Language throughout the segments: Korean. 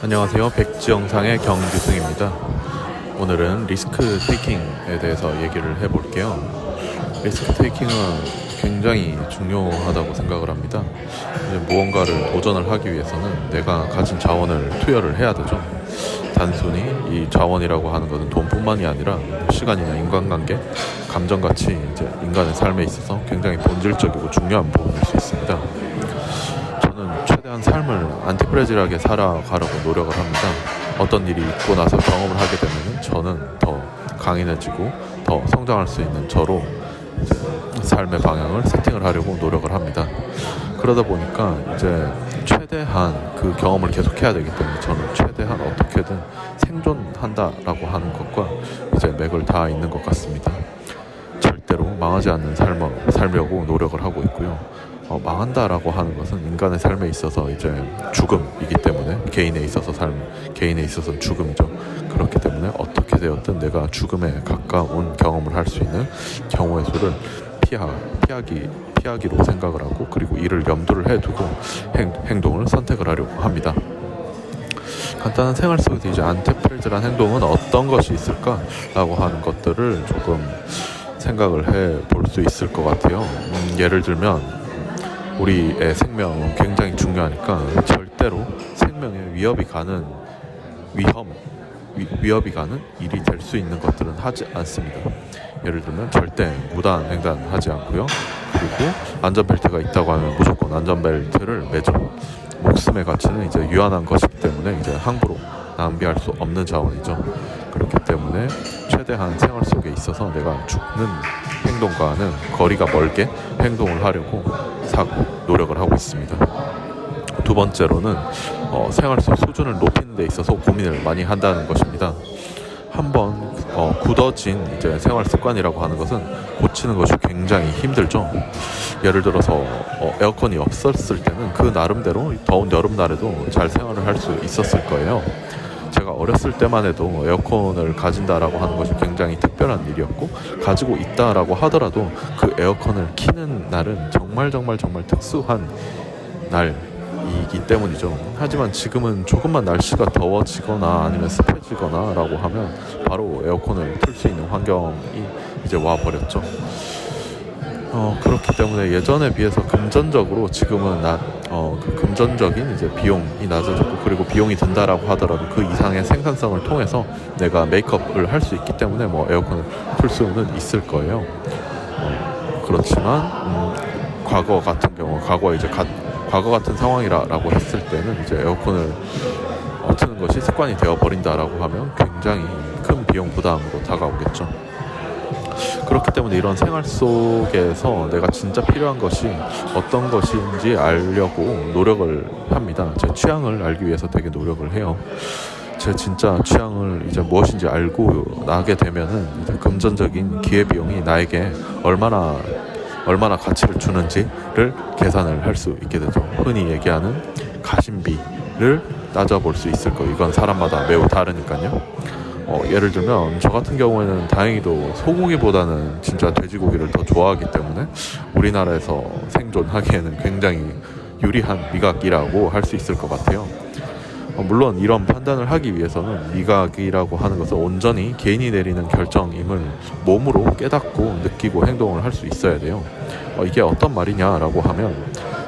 안녕하세요. 백지영상의 경규승입니다. 오늘은 리스크 테이킹에 대해서 얘기를 해볼게요. 리스크 테이킹은 굉장히 중요하다고 생각을 합니다. 이제 무언가를 도전을 하기 위해서는 내가 가진 자원을 투여를 해야 되죠. 단순히 이 자원이라고 하는 것은 돈뿐만이 아니라 시간이나 인간관계, 감정같이 이제 인간의 삶에 있어서 굉장히 본질적이고 중요한 부분일 수 있습니다. 저는 최대한 삶을 안티프레질하게 살아가려고 노력을 합니다. 어떤 일이 있고 나서 경험을 하게 되면 저는 더 강인해지고 더 성장할 수 있는 저로 이제 삶의 방향을 세팅을 하려고 노력을 합니다. 그러다 보니까 이제 최대한 그 경험을 계속해야 되기 때문에 저는 최대한 어떻게든 생존한다라고 하는 것과 이제 맥을 다 있는 것 같습니다. 절대로 망하지 않는 삶을 살려고 노력을 하고 있고요. 망한다라고 하는 것은 인간의 삶에 있어서 이제 죽음이기 때문에 개인에 있어서는 죽음이죠. 그렇기 때문에 어떻게 되었든 내가 죽음에 가까운 경험을 할 수 있는 경우의 수를 피하기로 생각을 하고, 그리고 이를 염두를 해두고 행동을 선택을 하려고 합니다. 간단한 생활 속에서 이제 안티프레질한 행동은 어떤 것이 있을까라고 하는 것들을 조금 생각을 해볼 수 있을 것 같아요. 예를 들면 우리의 생명은 굉장히 중요하니까 절대로 생명에 위협이 가는 일이 될 수 있는 것들은 하지 않습니다. 예를 들면 절대 무단 횡단하지 않고요. 그리고 안전벨트가 있다고 하면 무조건 안전벨트를 매죠. 목숨의 가치는 이제 유한한 것이기 때문에 이제 함부로 낭비할 수 없는 자원이죠. 그렇기 때문에 최대한 생활 속에 있어서 내가 죽는 행동과는 거리가 멀게 행동을 하려고 노력을 하고 있습니다. 두 번째로는 생활 속 수준을 높이는 데 있어서 고민을 많이 한다는 것입니다. 한번 굳어진 이제 생활 습관이라고 하는 것은 고치는 것이 굉장히 힘들죠. 예를 들어서 에어컨이 없었을 때는 그 나름대로 더운 여름날에도 잘 생활을 할 수 있었을 거예요. 제가 어렸을 때만 해도 에어컨을 가진다라고 하는 것이 굉장히 특별한 일이었고, 가지고 있다라고 하더라도 그 에어컨을 켜는 날은 정말 특수한 날이기 때문이죠. 하지만 지금은 조금만 날씨가 더워지거나 아니면 습해지거나 라고 하면 바로 에어컨을 틀 수 있는 환경이 이제 와버렸죠. 그렇기 때문에 예전에 비해서 금전적으로 지금은 그 금전적인 이제 비용이 낮아졌고, 그리고 비용이 든다라고 하더라도 그 이상의 생산성을 통해서 내가 메이크업을 할 수 있기 때문에 에어컨을 틀 수는 있을 거예요. 그렇지만 과거 같은 경우, 과거 같은 상황이라고 했을 때는 이제 에어컨을 트는 것이 습관이 되어버린다라고 하면 굉장히 큰 비용 부담으로 다가오겠죠. 그렇기 때문에 이런 생활 속에서 내가 진짜 필요한 것이 어떤 것인지 알려고 노력을 합니다. 제 취향을 알기 위해서 되게 노력을 해요. 제 진짜 취향을 이제 무엇인지 알고 나게 되면은 이제 금전적인 기회비용이 나에게 얼마나 가치를 주는지를 계산을 할 수 있게 되죠. 흔히 얘기하는 가심비를 따져볼 수 있을 거예요. 이건 사람마다 매우 다르니까요. 예를 들면 저 같은 경우에는 다행히도 소고기보다는 진짜 돼지고기를 더 좋아하기 때문에 우리나라에서 생존하기에는 굉장히 유리한 미각이라고 할 수 있을 것 같아요. 물론 이런 판단을 하기 위해서는 미각이라고 하는 것은 온전히 개인이 내리는 결정임을 몸으로 깨닫고 느끼고 행동을 할 수 있어야 돼요. 이게 어떤 말이냐라고 하면,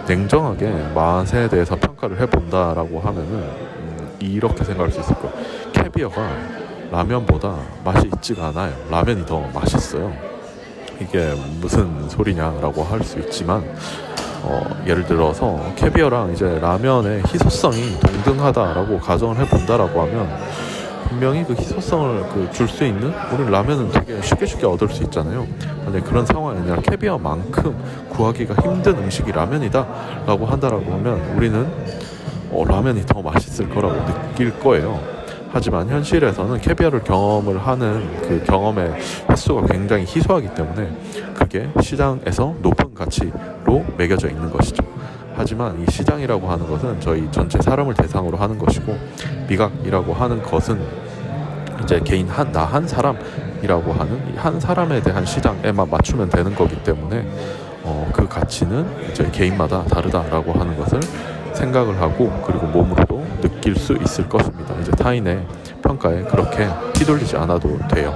냉정하게 맛에 대해서 평가를 해본다라고 하면은 이렇게 생각할 수 있을 거예요. 캐비어가 라면보다 맛이 있지가 않아요. 라면이 더 맛있어요. 이게 무슨 소리냐라고 할 수 있지만, 예를 들어서 캐비어랑 이제 라면의 희소성이 동등하다라고 가정을 해본다라고 하면, 분명히 그 희소성을 줄 수 있는, 우리 라면은 되게 쉽게 얻을 수 있잖아요. 만약 그런 상황이 아니라 캐비어만큼 구하기가 힘든 음식이 라면이다 라고 한다라고 하면 우리는 라면이 더 맛있을 거라고 느낄 거예요. 하지만 현실에서는 캐비어를 경험을 하는 그 경험의 횟수가 굉장히 희소하기 때문에 그게 시장에서 높은 가치로 매겨져 있는 것이죠. 하지만 이 시장이라고 하는 것은 저희 전체 사람을 대상으로 하는 것이고, 미각이라고 하는 것은 이제 개인 나 한 사람이라고 하는 이 한 사람에 대한 시장에만 맞추면 되는 거기 때문에 그 가치는 이제 개인마다 다르다라고 하는 것을 생각을 하고 그리고 몸으로도 느낄 수 있을 것입니다. 이제 타인의 평가에 그렇게 휘둘리지 않아도 돼요.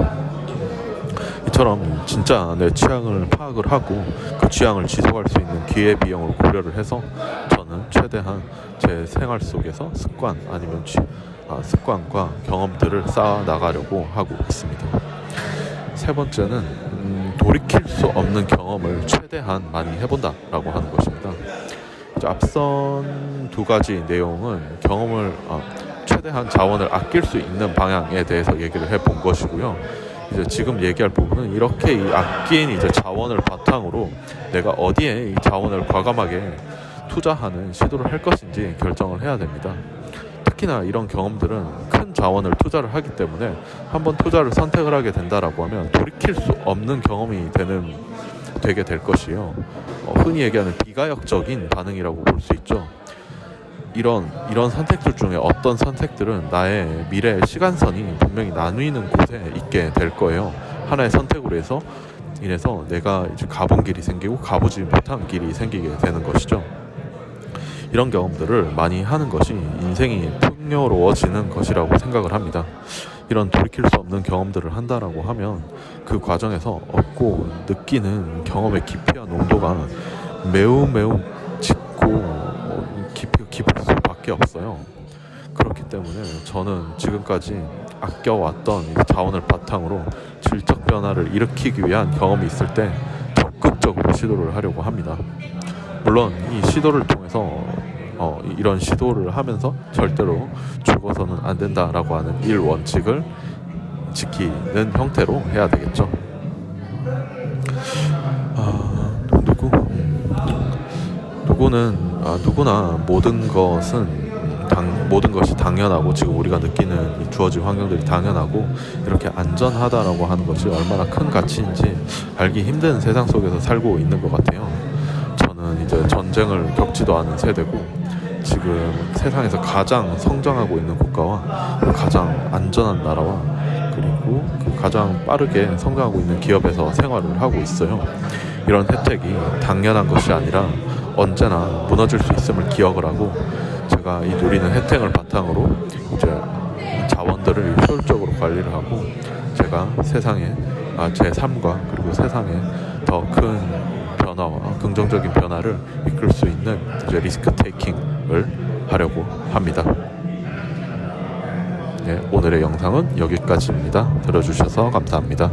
이처럼 진짜 내 취향을 파악을 하고 그 취향을 지속할 수 있는 기회비용을 고려를 해서 저는 최대한 제 생활 속에서 습관과 경험들을 쌓아 나가려고 하고 있습니다. 세 번째는 돌이킬 수 없는 경험을 최대한 많이 해본다라고 하는 것입니다. 앞선 두 가지 내용은 경험을 최대한 자원을 아낄 수 있는 방향에 대해서 얘기를 해본 것이고요. 이제 지금 얘기할 부분은 이렇게 이 아낀 이제 자원을 바탕으로 내가 어디에 이 자원을 과감하게 투자하는 시도를 할 것인지 결정을 해야 됩니다. 특히나 이런 경험들은 큰 자원을 투자를 하기 때문에 한번 투자를 선택을 하게 된다라고 하면 돌이킬 수 없는 경험이 되게 될 것이요. 흔히 얘기하는 비가역적인 반응이라고 볼 수 있죠. 이런 선택들 중에 어떤 선택들은 나의 미래의 시간선이 분명히 나뉘는 곳에 있게 될 거예요. 하나의 선택으로 인해서 내가 이제 가본 길이 생기고 가보지 못한 길이 생기게 되는 것이죠. 이런 경험들을 많이 하는 것이 인생이 풍요로워지는 것이라고 생각을 합니다. 이런 돌이킬 수 없는 경험들을 한다라고 하면 그 과정에서 얻고 느끼는 경험의 깊이와 농도가 매우 짙고 깊을 수밖에 없어요. 그렇기 때문에 저는 지금까지 아껴왔던 이 자원을 바탕으로 질적 변화를 일으키기 위한 경험이 있을 때 적극적으로 시도를 하려고 합니다. 물론 이 시도를 통해서 이런 시도를 하면서 절대로 죽어서는 안 된다라고 하는 일원칙을 지키는 형태로 해야 되겠죠. 누구나 모든 것이 당연하고 지금 우리가 느끼는 이 주어진 환경들이 당연하고 이렇게 안전하다라고 하는 것이 얼마나 큰 가치인지 알기 힘든 세상 속에서 살고 있는 것 같아요. 저는 이제 전쟁을 겪지도 않은 세대고 지금 세상에서 가장 성장하고 있는 국가와 가장 안전한 나라와 그리고 그 가장 빠르게 성장하고 있는 기업에서 생활을 하고 있어요. 이런 혜택이 당연한 것이 아니라 언제나 무너질 수 있음을 기억을 하고 제가 이 누리는 혜택을 바탕으로 이제 자원들을 효율적으로 관리를 하고 제가 제 삶과 그리고 세상에 더 큰 변화와 긍정적인 변화를 이끌 수 있는 이제 리스크 테이킹을 하려고 합니다. 네, 오늘의 영상은 여기까지입니다. 들어주셔서 감사합니다.